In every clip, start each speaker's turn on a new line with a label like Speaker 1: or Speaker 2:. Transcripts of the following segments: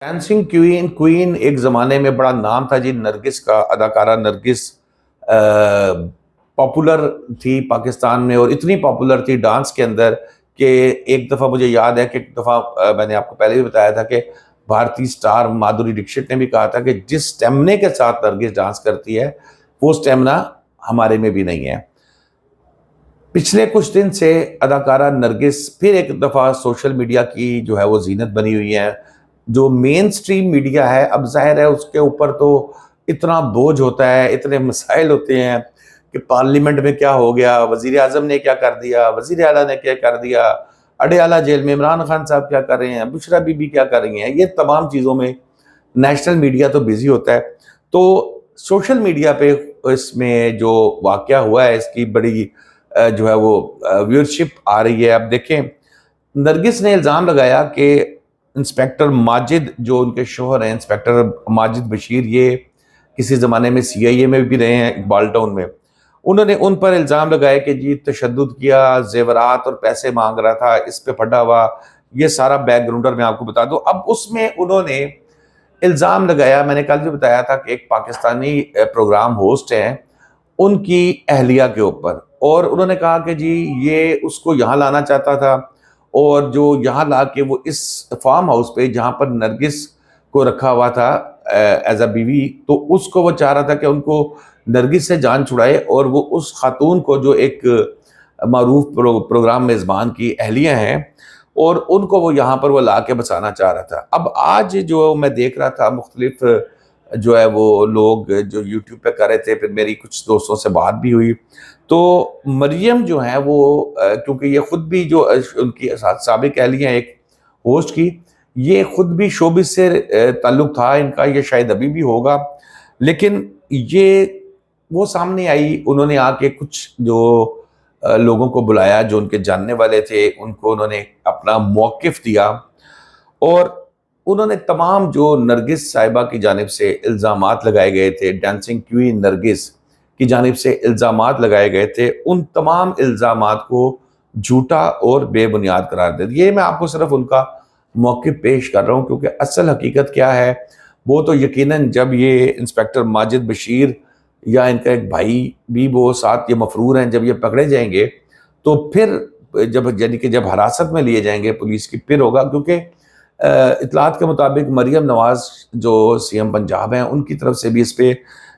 Speaker 1: Dancing queen ایک زمانے میں بڑا نام تھا جی نرگس کا، اداکارہ نرگس پاپولر تھی پاکستان میں، اور اتنی پاپولر تھی ڈانس کے اندر کہ ایک دفعہ مجھے یاد ہے کہ ایک دفعہ میں نے آپ کو پہلے بھی بتایا تھا کہ بھارتی سٹار مادھوری ڈکشت نے بھی کہا تھا کہ جس سٹیمنے کے ساتھ نرگس ڈانس کرتی ہے وہ سٹیمنا ہمارے میں بھی نہیں ہے۔ پچھلے کچھ دن سے اداکارہ نرگس پھر ایک دفعہ سوشل میڈیا کی جو ہے وہ زینت بنی ہوئی ہے۔ جو مین سٹریم میڈیا ہے، اب ظاہر ہے اس کے اوپر تو اتنا بوجھ ہوتا ہے، اتنے مسائل ہوتے ہیں کہ پارلیمنٹ میں کیا ہو گیا، وزیر اعظم نے کیا کر دیا، وزیر اعلیٰ نے کیا کر دیا، اڈیالہ جیل میں عمران خان صاحب کیا کر رہے ہیں، بشرا بی بی کیا کر رہی ہیں، یہ تمام چیزوں میں نیشنل میڈیا تو بزی ہوتا ہے۔ تو سوشل میڈیا پہ اس میں جو واقعہ ہوا ہے اس کی بڑی جو ہے وہ ویورشپ آ رہی ہے۔ اب دیکھیں، نرگس نے الزام لگایا کہ انسپیکٹر ماجد جو ان کے شوہر ہیں، انسپیکٹر ماجد بشیر، یہ کسی زمانے میں سی آئی اے میں بھی رہے ہیں اقبال ٹاؤن میں، انہوں نے ان پر الزام لگائے کہ جی تشدد کیا، زیورات اور پیسے مانگ رہا تھا، اس پہ پڑا ہوا، یہ سارا بیک گراؤنڈر میں آپ کو بتا دوں۔ اب اس میں انہوں نے الزام لگایا، میں نے کل بھی بتایا تھا کہ ایک پاکستانی پروگرام ہوسٹ ہیں ان کی اہلیہ کے اوپر، اور انہوں نے کہا کہ جی یہ اس کو یہاں لانا چاہتا تھا، اور جو یہاں لا کے وہ اس فارم ہاؤس پہ جہاں پر نرگس کو رکھا ہوا تھا ایز اے بیوی، تو اس کو وہ چاہ رہا تھا کہ ان کو نرگس سے جان چھڑائے، اور وہ اس خاتون کو جو ایک معروف پروگرام میزبان کی اہلیہ ہیں، اور ان کو وہ یہاں پر وہ لا کے بچانا چاہ رہا تھا۔ اب آج جو میں دیکھ رہا تھا مختلف جو ہے وہ لوگ جو یوٹیوب پہ کر رہے تھے، پھر میری کچھ دوستوں سے بات بھی ہوئی، تو مریم جو ہیں وہ کیونکہ یہ خود بھی جو ان کی سابق اہلیہ ہیں ایک ہوسٹ کی، یہ خود بھی شوبز سے تعلق تھا ان کا، یہ شاید ابھی بھی ہوگا، لیکن یہ وہ سامنے آئی، انہوں نے آ کے کچھ جو لوگوں کو بلایا جو ان کے جاننے والے تھے، ان کو انہوں نے اپنا موقف دیا، اور انہوں نے تمام جو نرگس صاحبہ کی جانب سے الزامات لگائے گئے تھے، ڈانسنگ کوئین نرگس کی جانب سے الزامات لگائے گئے تھے، ان تمام الزامات کو جھوٹا اور بے بنیاد قرار دے دیا۔ یہ میں آپ کو صرف ان کا موقف پیش کر رہا ہوں، کیونکہ اصل حقیقت کیا ہے وہ تو یقیناً جب یہ انسپیکٹر ماجد بشیر یا ان کا ایک بھائی بھی وہ ساتھ یہ مفرور ہیں، جب یہ پکڑے جائیں گے تو پھر یعنی کہ جب حراست میں لیے جائیں گے پولیس کی، پھر ہوگا، کیونکہ اطلاعات کے مطابق مریم نواز جو سی ایم پنجاب ہیں ان کی طرف سے بھی اس پہ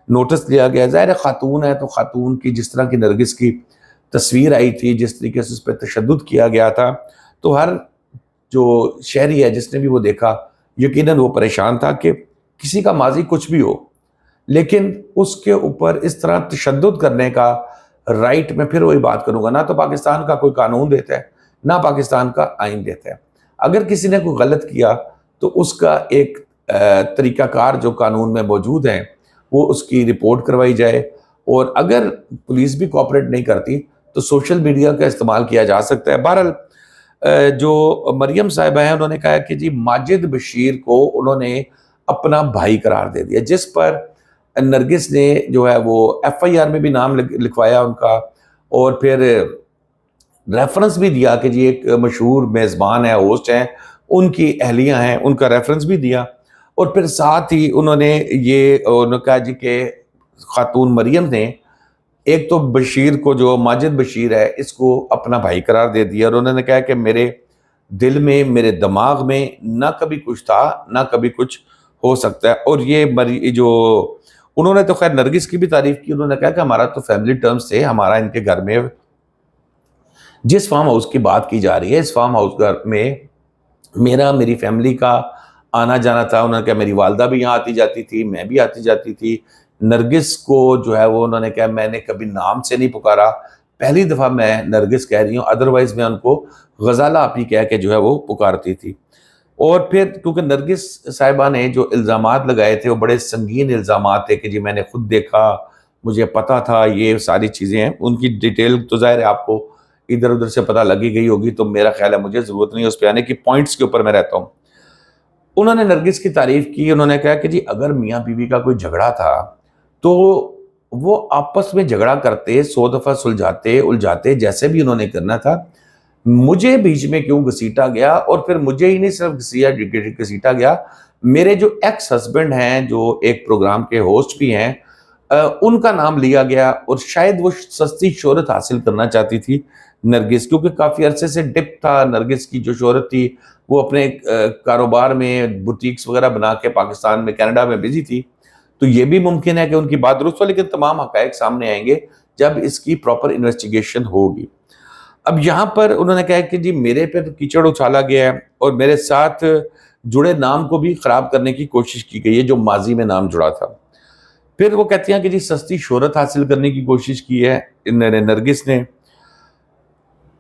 Speaker 1: نوٹس لیا گیا۔ ظاہر خاتون ہے تو خاتون کی جس طرح کی نرگس کی تصویر آئی تھی، جس طریقے سے اس پہ تشدد کیا گیا تھا، تو ہر جو شہری ہے جس نے بھی وہ دیکھا یقیناً وہ پریشان تھا کہ کسی کا ماضی کچھ بھی ہو، لیکن اس کے اوپر اس طرح تشدد کرنے کا رائٹ، میں پھر وہی بات کروں گا، نہ تو پاکستان کا کوئی قانون دیتا ہے نہ پاکستان کا آئین دیتا ہے۔ اگر کسی نے کوئی غلط کیا تو اس کا ایک طریقہ کار جو قانون میں موجود ہیں وہ اس کی رپورٹ کروائی جائے، اور اگر پولیس بھی کوآپریٹ نہیں کرتی تو سوشل میڈیا کا استعمال کیا جا سکتا ہے۔ بہرحال جو مریم صاحبہ ہیں انہوں نے کہا کہ جی ماجد بشیر کو انہوں نے اپنا بھائی قرار دے دیا، جس پر نرگس نے جو ہے وہ ایف آئی آر میں بھی نام لکھوایا ان کا، اور پھر ریفرنس بھی دیا کہ جی ایک مشہور میزبان ہے، ہوسٹ ہیں، ان کی اہلیہ ہیں، ان کا ریفرنس بھی دیا، اور پھر ساتھ ہی انہوں نے یہ کہا جی کہ خاتون مریم نے ایک تو بشیر کو، جو ماجد بشیر ہے، اس کو اپنا بھائی قرار دے دیا، اور انہوں نے کہا کہ میرے دل میں، میرے دماغ میں نہ کبھی کچھ تھا نہ کبھی کچھ ہو سکتا ہے۔ اور یہ جو انہوں نے تو خیر نرگس کی بھی تعریف کی، انہوں نے کہا کہ ہمارا تو فیملی ٹرمز تھے، ہمارا ان کے گھر میں جس فارم ہاؤس کی بات کی جا رہی ہے، اس فارم ہاؤس گھر میں میری فیملی کا آنا جانا تھا۔ انہوں نے کہا میری والدہ بھی یہاں آتی جاتی تھی، میں بھی آتی جاتی تھی۔ نرگس کو جو ہے وہ انہوں نے کہا میں نے کبھی نام سے نہیں پکارا، پہلی دفعہ میں نرگس کہہ رہی ہوں، ادروائز میں ان کو غزالہ آپی کہہ کے جو ہے وہ پکارتی تھی۔ اور پھر کیونکہ نرگس صاحبہ نے جو الزامات لگائے تھے وہ بڑے سنگین الزامات تھے کہ جی میں نے خود دیکھا، مجھے پتا تھا، یہ ساری چیزیں ہیں، ان کی ڈیٹیل تو ظاہر ہے آپ کو ادھر ادھر سے پتہ لگی گئی ہوگی، تو میرا خیال ہے مجھے ضرورت نہیں اس پہ آنے کی، پوائنٹس کے اوپر میں رہتا ہوں۔ انہوں نے نرگس کی تعریف کی، انہوں نے کہا کہ جی اگر میاں بیوی کا کوئی جھگڑا تھا تو وہ آپس میں جھگڑا کرتے، 100 دفعہ سلجھاتے الجھاتے، جیسے بھی انہوں نے کرنا تھا، مجھے بیچ میں کیوں گھسیٹا گیا؟ اور پھر مجھے ہی نہیں صرف گھسیٹا گیا میرے جو ایکس ہسبینڈ ہیں جو ایک پروگرام کے ہوسٹ بھی ہیں ان کا نام لیا گیا، اور شاید وہ سستی شہرت حاصل کرنا چاہتی تھی نرگس، کیونکہ کافی عرصے سے ڈپ تھا نرگس کی جو شہرت تھی، وہ اپنے کاروبار میں بوتیکس وغیرہ بنا کے پاکستان میں کینیڈا میں بزی تھی. تو یہ بھی ممکن ہے کہ ان کی بات درست ہو، لیکن تمام حقائق سامنے آئیں گے جب اس کی پراپر انویسٹیگیشن ہوگی. اب یہاں پر انہوں نے کہا کہ جی میرے پہ تو کیچڑ اچھالا گیا ہے، اور میرے ساتھ جڑے نام کو بھی خراب کرنے کی کوشش کی گئی ہے جو ماضی میں نام جڑا تھا. پھر وہ کہتی ہیں کہ جی سستی شہرت حاصل کرنے کی کوشش کی ہے نرگس نے.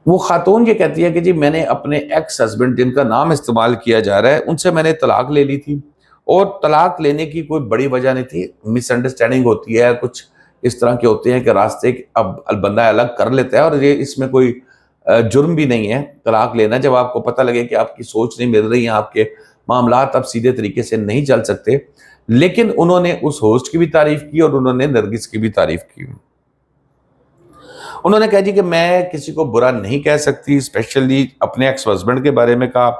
Speaker 1: وہ خاتون یہ کہتی ہے کہ جی میں نے اپنے ایکس ہسبینڈ جن کا نام استعمال کیا جا رہا ہے ان سے میں نے طلاق لے لی تھی، اور طلاق لینے کی کوئی بڑی وجہ نہیں تھی، مس انڈرسٹینڈنگ ہوتی ہے، کچھ اس طرح کے ہوتے ہیں کہ راستے اب بندہ الگ کر لیتا ہے، اور یہ اس میں کوئی جرم بھی نہیں ہے طلاق لینا. جب آپ کو پتہ لگے کہ آپ کی سوچ نہیں مل رہی ہیں، آپ کے معاملات اب سیدھے طریقے سے نہیں چل سکتے. لیکن انہوں نے اس ہوسٹ کی بھی تعریف کی اور انہوں نے نرگس کی بھی تعریف کی. انہوں نے کہا جی کہ میں کسی کو برا نہیں کہہ سکتی، اسپیشلی اپنے ایکس ہسبینڈ کے بارے میں کہا.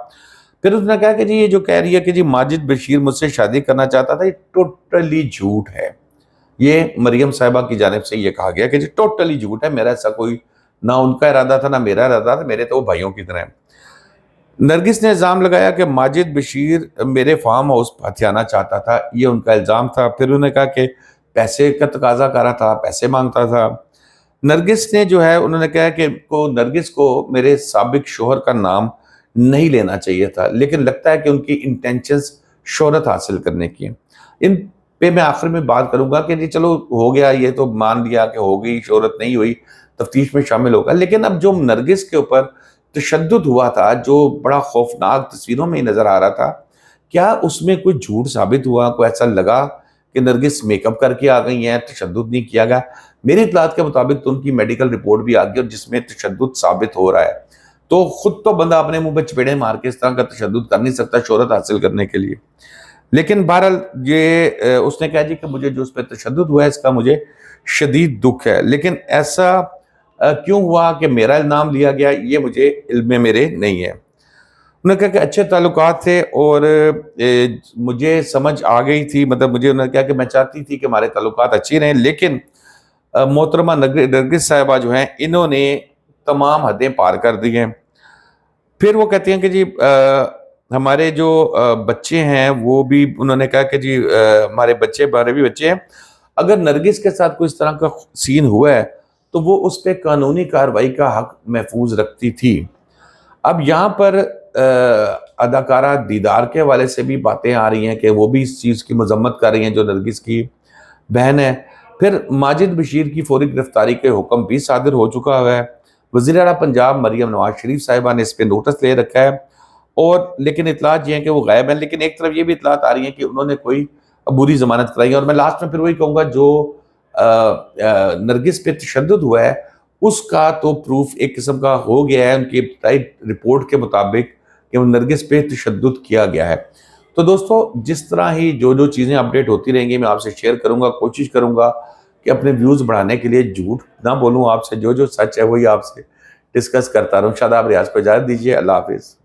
Speaker 1: پھر اس نے کہا کہ جی یہ جو کہہ رہی ہے کہ جی ماجد بشیر مجھ سے شادی کرنا چاہتا تھا، یہ ٹوٹلی جھوٹ ہے. یہ مریم صاحبہ کی جانب سے یہ کہا گیا کہ جی ٹوٹلی جھوٹ ہے، میرا ایسا کوئی نہ ان کا ارادہ تھا نہ میرا ارادہ تھا، میرے تو وہ بھائیوں کی طرح ہیں. نرگس نے الزام لگایا کہ ماجد بشیر میرے فارم ہاؤس ہتھیانا چاہتا تھا، یہ ان کا الزام تھا. پھر انہوں نے کہا کہ پیسے کا تقاضا کر رہا تھا، پیسے مانگتا تھا. نرگس نے جو ہے انہوں نے کہا کہ نرگس کو میرے سابق شوہر کا نام نہیں لینا چاہیے تھا، لیکن لگتا ہے کہ ان کی انٹینشنز شہرت حاصل کرنے کی ہیں. ان پہ میں آخر میں بات کروں گا کہ جی چلو ہو گیا، یہ تو مان لیا کہ ہو گئی، شہرت نہیں ہوئی، تفتیش میں شامل ہوگا. لیکن اب جو نرگس کے اوپر تشدد ہوا تھا، جو بڑا خوفناک تصویروں میں نظر آ رہا تھا، کیا اس میں کوئی جھوٹ ثابت ہوا؟ کوئی ایسا لگا کہ نرگس میک اپ کر کے آ گئی ہیں، تشدد نہیں کیا گیا؟ میری اطلاعات کے مطابق تو ان کی میڈیکل رپورٹ بھی آ گئی اور جس میں تشدد ثابت ہو رہا ہے. تو خود تو بندہ اپنے منہ پہ چپیڑے مار کے اس طرح کا تشدد کر نہیں سکتا شہرت حاصل کرنے کے لیے. لیکن بہرحال یہ اس نے کہا جی کہ مجھے جو اس پہ تشدد ہوا ہے اس کا مجھے شدید دکھ ہے، لیکن ایسا کیوں ہوا کہ میرا نام لیا گیا یہ مجھے علم میں میرے نہیں ہے. انہوں نے کہا کہ اچھے تعلقات تھے اور مجھے سمجھ آ گئی تھی، مطلب مجھے انہوں نے کہا کہ میں چاہتی تھی کہ ہمارے تعلقات اچھی رہیں، لیکن محترمہ نرگس صاحبہ جو ہیں انہوں نے تمام حدیں پار کر دی ہیں. پھر وہ کہتی ہیں کہ جی ہمارے جو بچے ہیں وہ بھی، انہوں نے کہا کہ جی ہمارے بھی بچے ہیں، اگر نرگس کے ساتھ کوئی اس طرح کا سین ہوا ہے تو وہ اس پہ قانونی کارروائی کا حق محفوظ رکھتی تھی. اب یہاں پر اداکارہ دیدار کے حوالے سے بھی باتیں آ رہی ہیں کہ وہ بھی اس چیز کی مذمت کر رہی ہیں جو نرگس کی بہن ہے. پھر ماجد بشیر کی فوری گرفتاری کے حکم بھی صادر ہو چکا ہوا ہے. وزیر اعلیٰ پنجاب مریم نواز شریف صاحبہ نے اس پہ نوٹس لے رکھا ہے، اور لیکن اطلاعات یہ ہیں کہ وہ غائب ہیں. لیکن ایک طرف یہ بھی اطلاعات آ رہی ہیں کہ انہوں نے کوئی عبوری ضمانت کرائی ہے. اور میں لاسٹ میں پھر وہی کہوں گا، جو نرگس پہ تشدد ہوا ہے اس کا تو پروف ایک قسم کا ہو گیا ہے ان کی ابتدائی رپورٹ کے مطابق کہ وہ نرگس پہ تشدد کیا گیا ہے. تو دوستو جس طرح ہی جو چیزیں اپڈیٹ ہوتی رہیں گی میں آپ سے شیئر کروں گا. کوشش کروں گا کہ اپنے ویوز بڑھانے کے لیے جھوٹ نہ بولوں، آپ سے جو سچ ہے وہی آپ سے ڈسکس کرتا رہوں. شاداب ریاض کو اجازت دیجیے. اللہ حافظ.